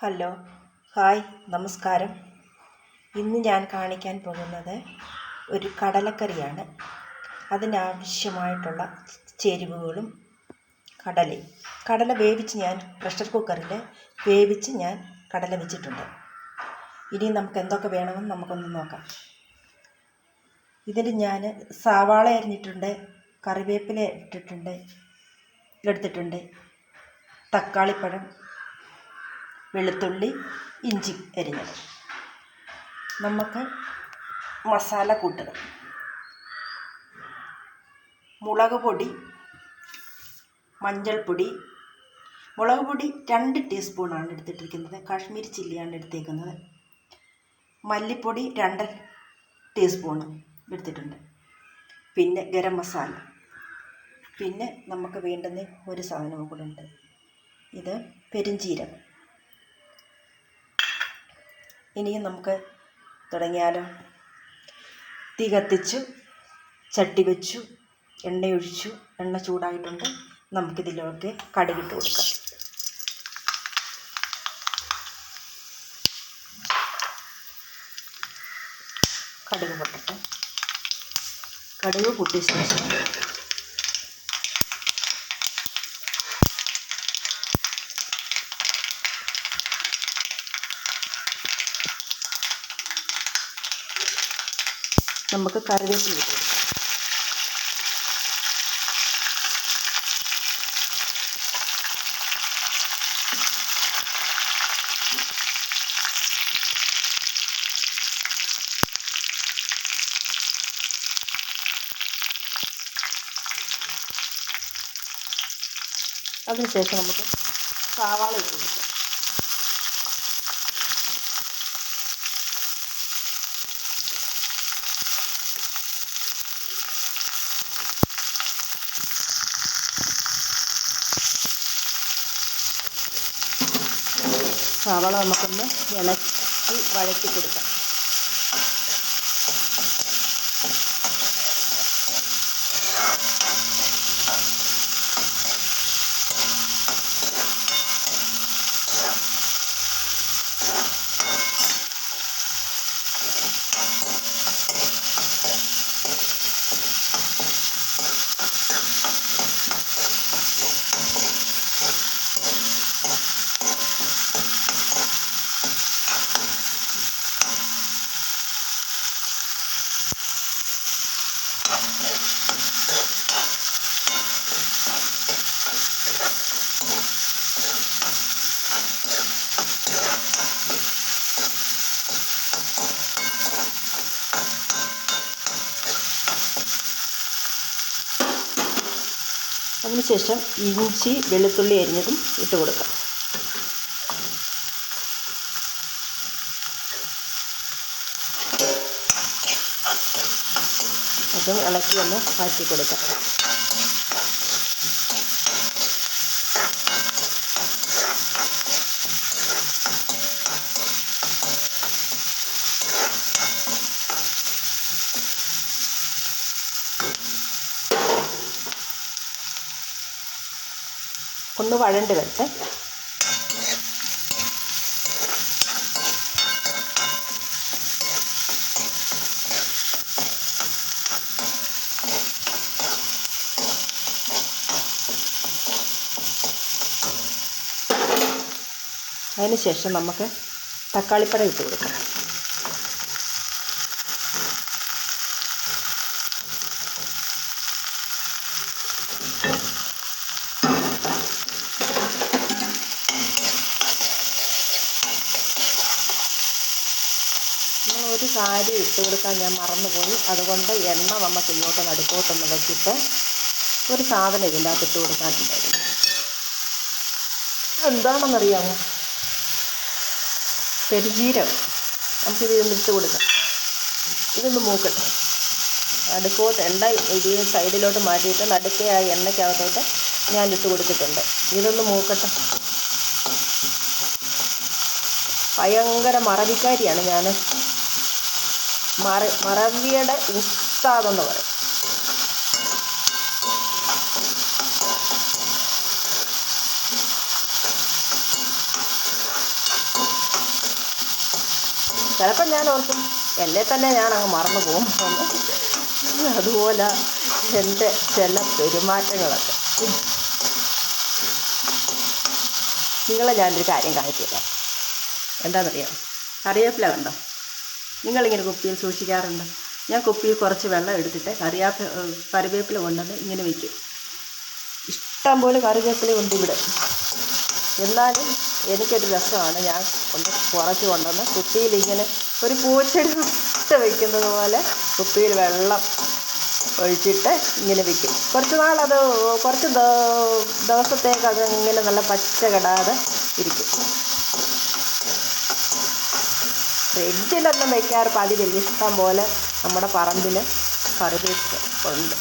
Hello, hi, നമസ്കാരം. ഇന്ന് ഞാൻ കാണിക്കാൻ പോകുന്നത് ഒരു കടലക്കറിയാണ്. അതിനാവശ്യമായിട്ടുള്ള ചേരുവകളും കടല വേവിച്ച് ഞാൻ പ്രഷർ കുക്കറിൽ വേവിച്ച് ഞാൻ കടല വെച്ചിട്ടുണ്ട്. ഇനി നമുക്ക് എന്തൊക്കെ വേണമെന്ന് നമുക്കൊന്ന് നോക്കാം. ഇതിൽ ഞാൻ സവാള അരിഞ്ഞിട്ടുണ്ട്, കറിവേപ്പില എടുത്തിട്ടുണ്ട്, തക്കാളിപ്പഴം, വെളുത്തുള്ളി, ഇഞ്ചി അരിഞ്ഞത്. നമുക്ക് മസാല കൂട്ടുക. മുളക് പൊടി, മഞ്ഞൾപ്പൊടി. മുളക് പൊടി 2 ടീസ്പൂണാണ് എടുത്തിട്ടിരിക്കുന്നത്. കാശ്മീരി ചില്ലിയാണ് എടുത്തേക്കുന്നത്. മല്ലിപ്പൊടി 2 ടീസ്പൂൺ എടുത്തിട്ടുണ്ട്. പിന്നെ ഗരം മസാല. പിന്നെ നമുക്ക് വേണ്ടുന്ന ഒരു സാധനവും കൂടെ ഉണ്ട്. ഇത് പെരുംജീരകം. ഇനിയും നമുക്ക് തുടങ്ങിയാലോ. തീ കത്തിച്ചു, ചട്ടി വെച്ചു, എണ്ണയൊഴിച്ചു. എണ്ണ ചൂടായിട്ടുണ്ട്. നമുക്കിതിലേക്ക് കടുകിട്ട് കൊടുക്കാം. കടുക് പൊട്ടട്ടെ. കടുക് പൊട്ടിയ ശേഷം നമുക്ക് കറിവേപ്പില ഇട്ട് കൊടുക്കാം. അതിനുശേഷം നമുക്ക് സവാള ഇട്ട് കൊടുക്കാം. സവാള നമുക്കൊന്ന് ഇളക്കി വഴറ്റി കൊടുക്കാം. അതിനുശേഷം ഇഞ്ചി, വെളുത്തുള്ളി അരിഞ്ഞതും ഇട്ട് കൊടുക്കാം. അതും ഇളക്കി ഒന്ന് മാറ്റി കൊടുക്കാം. ഒന്ന് വഴണ്ട് വരട്ടെ. അതിനുശേഷം നമുക്ക് തക്കാളിപ്പഴം ഇട്ട് കൊടുക്കാം. ഒരു കാര്യം ഇട്ട് കൊടുക്കാൻ ഞാൻ മറന്നുപോയി. അതുകൊണ്ട് എണ്ണ നമുക്ക് ഇങ്ങോട്ട് നടുക്കോട്ടൊന്ന് വെച്ചിട്ട് ഒരു സാധനം ഇതിൻ്റെ അകത്ത് ഇട്ട് കൊടുക്കാനുണ്ടായിരുന്നു. എന്താണെന്നറിയാമോ? പെരുംജീരകം. നമുക്കിത് ഇട്ട് കൊടുക്കാം. ഇതൊന്ന് മൂക്കട്ടെ. നടുക്കോട്ട് എണ്ണ ഇത് സൈഡിലോട്ട് മാറ്റിയിട്ട് നടുക്കെ ആ എണ്ണയ്ക്കകത്തോട്ട് ഞാൻ ഇട്ട് കൊടുത്തിട്ടുണ്ട്. ഇതൊന്ന് മൂക്കട്ടെ. ഭയങ്കര മറവിക്കാരിയാണ് ഞാൻ. മറവിയുടെ ഉസ്താദെന്ന് പറയും. ചിലപ്പോൾ ഞാൻ ഓർക്കും എന്നെ തന്നെ ഞാൻ അങ്ങ് മറന്നു പോകും. അതുപോലെ എൻ്റെ ചില പെരുമാറ്റങ്ങളൊക്കെ. നിങ്ങളെ ഞാനൊരു കാര്യം കാണിച്ചില്ല. എന്താണെന്നറിയാം, കറിവേപ്പില കണ്ടോ? നിങ്ങളിങ്ങനെ കുപ്പിയിൽ സൂക്ഷിക്കാറുണ്ട്. ഞാൻ കുപ്പിയിൽ കുറച്ച് വെള്ളം എടുത്തിട്ട് കറിവേപ്പില കൊണ്ടുവന്ന് ഇങ്ങനെ വയ്ക്കും. ഇഷ്ടം പോലെ കറിവേപ്പില ഉണ്ട് ഇവിടെ. എന്നാലും എനിക്കൊരു രസമാണ്, ഞാൻ കുറച്ച് കൊണ്ടുവന്ന് കുപ്പിയിൽ ഇങ്ങനെ ഒരു പൂച്ചെടി ഇട്ട് വയ്ക്കുന്നത് പോലെ കുപ്പിയിൽ വെള്ളം ഒഴിച്ചിട്ട് ഇങ്ങനെ വയ്ക്കും. കുറച്ച് ദിവസത്തേക്ക് അത് ഇങ്ങനെ നല്ല പച്ച കെടാതെ ഇരിക്കും. ഫ്രിഡ്ജിലൊന്നും വയ്ക്കാറ് പതിവില്ല. ഇഷ്ടം പോലെ നമ്മുടെ പറമ്പിൽ കറിവേപ്പില ഉണ്ട്.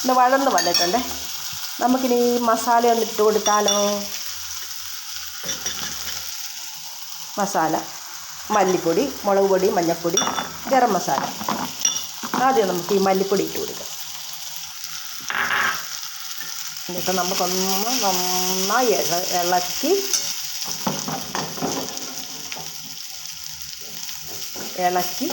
ഇന്ന് വഴന്ന് വന്നിട്ടുണ്ട്. നമുക്കിനി ഈ മസാല ഒന്ന് ഇട്ട് കൊടുത്താലോ? മസാല, മല്ലിപ്പൊടി, മുളക് പൊടി, മഞ്ഞൾപ്പൊടി, ഗരം മസാല. ആദ്യം നമുക്ക് ഈ മല്ലിപ്പൊടി ഇട്ട് കൊടുക്കാം. എന്നിട്ട് നമുക്കൊന്ന് നന്നായി ഇളക്കി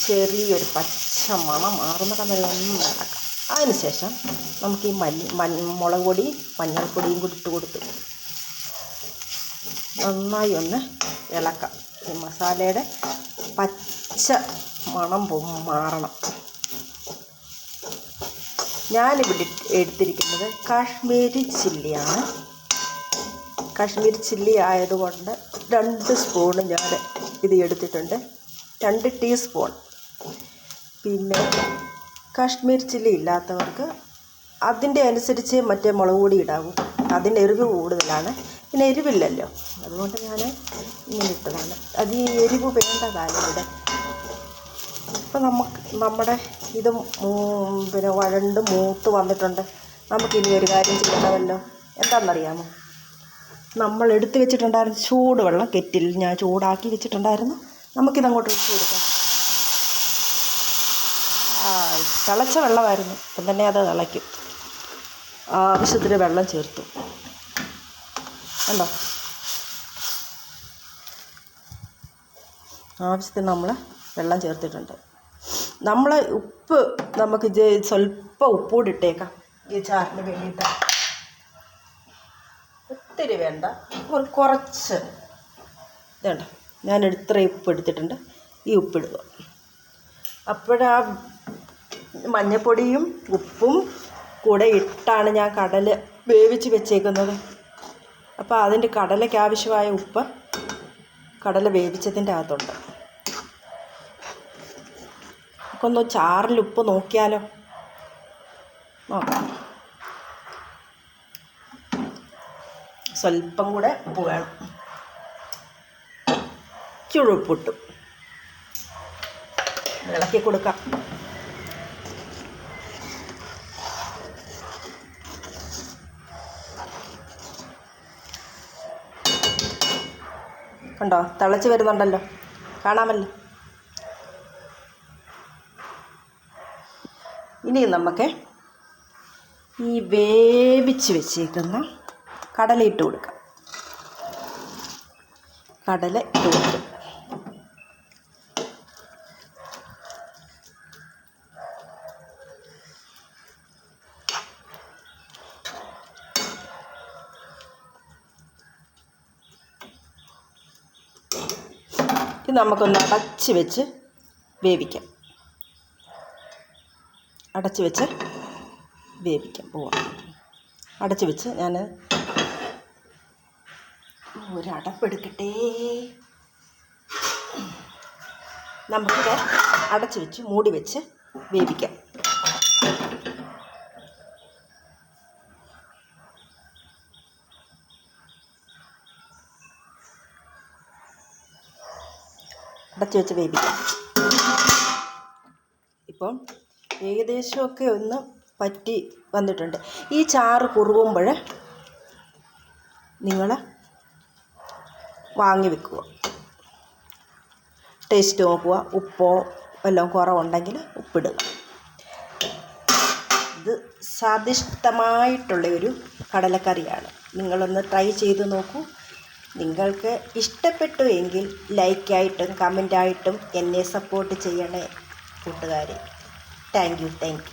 ചെറിയൊരു പച്ച മണം മാറുന്ന കന്നൊന്ന് ഇളക്കാം. അതിനുശേഷം നമുക്ക് ഈ മുളക് പൊടി, മഞ്ഞൾപ്പൊടിയും കൂടി ഇട്ട് കൊടുത്ത് നന്നായി ഒന്ന് ഇളക്കാം. ഈ മസാലയുടെ പച്ച മണം മാറണം. ഞാനിവിടെ എടുത്തിരിക്കുന്നത് കാശ്മീരി ചില്ലിയാണ്. കാശ്മീരി ചില്ലി ആയതുകൊണ്ട് 2 സ്പൂണ് ഞാൻ ഇത് എടുത്തിട്ടുണ്ട്. 2 ടീസ്പൂൺ. പിന്നെ കാശ്മീർ ചില്ലി ഇല്ലാത്തവർക്ക് അതിൻ്റെ അനുസരിച്ച് മറ്റേ മുളക് പൊടി ഇടാവൂ. അതിൻ്റെ എരിവ് കൂടുതലാണ്. പിന്നെ എരിവില്ലല്ലോ, അതുകൊണ്ട് ഞാൻ ഇങ്ങനെ ഇട്ടതാണ്. അത് ഈ എരിവ് വേണ്ടതാണ് ഇവിടെ. ഇപ്പം നമ്മുടെ ഇത് പിന്നെ വഴണ്ട് മൂത്ത് വന്നിട്ടുണ്ട്. നമുക്കിനി ഒരു കാര്യം ചെയ്യണമല്ലോ. എന്താണെന്നറിയാമോ? നമ്മൾ എടുത്ത് വെച്ചിട്ടുണ്ടായിരുന്നു ചൂടുവെള്ളം, കെറ്റിൽ ഞാൻ ചൂടാക്കി വെച്ചിട്ടുണ്ടായിരുന്നു. നമുക്കിതങ്ങോട്ട് ഒഴിച്ച് കൊടുക്കാം. തിളച്ച വെള്ളമായിരുന്നു. ഇപ്പം തന്നെ അത് തിളയ്ക്കും. ആവശ്യത്തിന് വെള്ളം ചേർത്തു. കണ്ടോ? ആവശ്യത്തിന് നമ്മൾ വെള്ളം ചേർത്തിട്ടുണ്ട്. നമ്മൾ ഉപ്പ് നമുക്ക് സ്വല്പം ഉപ്പൂടി ഇട്ടേക്കാം ഈ ചാറിന് വേണ്ടിയിട്ട്. ഒത്തിരി വേണ്ട, കുറച്ച്. ഇതുണ്ട്, ഞാൻ ഇത്രയും ഉപ്പ് എടുത്തിട്ടുണ്ട്. ഈ ഉപ്പിടുക. അപ്പോഴാ മഞ്ഞൾപ്പൊടിയും ഉപ്പും കൂടെ ഇട്ടാണ് ഞാൻ കടല വേവിച്ച് വെച്ചേക്കുന്നത്. അപ്പോൾ അതിൻ്റെ കടലയ്ക്ക് ആവശ്യമായ ഉപ്പ് കടല വേവിച്ചതിൻ്റെ അകത്തുണ്ട്. നമുക്കൊന്ന് ചാറിൽ ഉപ്പ് നോക്കിയാലോ? നോക്കാം. സ്വല്പം കൂടെ ഉപ്പ് വേണം. ചുഴുപ്പിട്ടു ഇളക്കി കൊടുക്കാം. കണ്ടോ? തിളച്ച് വരുന്നുണ്ടല്ലോ, കാണാമല്ലോ. ഇനി നമുക്ക് ഈ വേവിച്ച് വെച്ചേക്കുന്ന കടല ഇട്ട് കൊടുക്കാം. കടല ഇട്ട് കൊടുക്കും. ഇത് നമുക്കൊന്ന് അടച്ച് വെച്ച് വേവിക്കാം. അടച്ച് വെച്ച് വേവിക്കാം. അടച്ച് വെച്ച് ഞാൻ ഒരടപ്പെടുക്കട്ടെ. നമുക്കിത് അടച്ച് വെച്ച് മൂടി വെച്ച് വേവിക്കാം. അടച്ച് വെച്ച് വേവിക്കാം. ഇപ്പം ഏകദേശമൊക്കെ ഒന്ന് പറ്റി വന്നിട്ടുണ്ട്. ഈ ചാറ് കുറുകുമ്പോൾ നിങ്ങൾ വാങ്ങി വെക്കുക. ടേസ്റ്റ് നോക്കുക. ഉപ്പോ വല്ലതും കുറവുണ്ടെങ്കിൽ ഉപ്പിടുക. ഇത് സ്വാദിഷ്ടമായിട്ടുള്ളൊരു കടലക്കറിയാണ്. നിങ്ങളൊന്ന് ട്രൈ ചെയ്ത് നോക്കൂ. നിങ്ങൾക്ക് ഇഷ്ടപ്പെട്ടു എങ്കിൽ ലൈക്കായിട്ടും കമൻ്റായിട്ടും എന്നെ സപ്പോർട്ട് ചെയ്യണേ കൂട്ടുകാരെ. Thank you.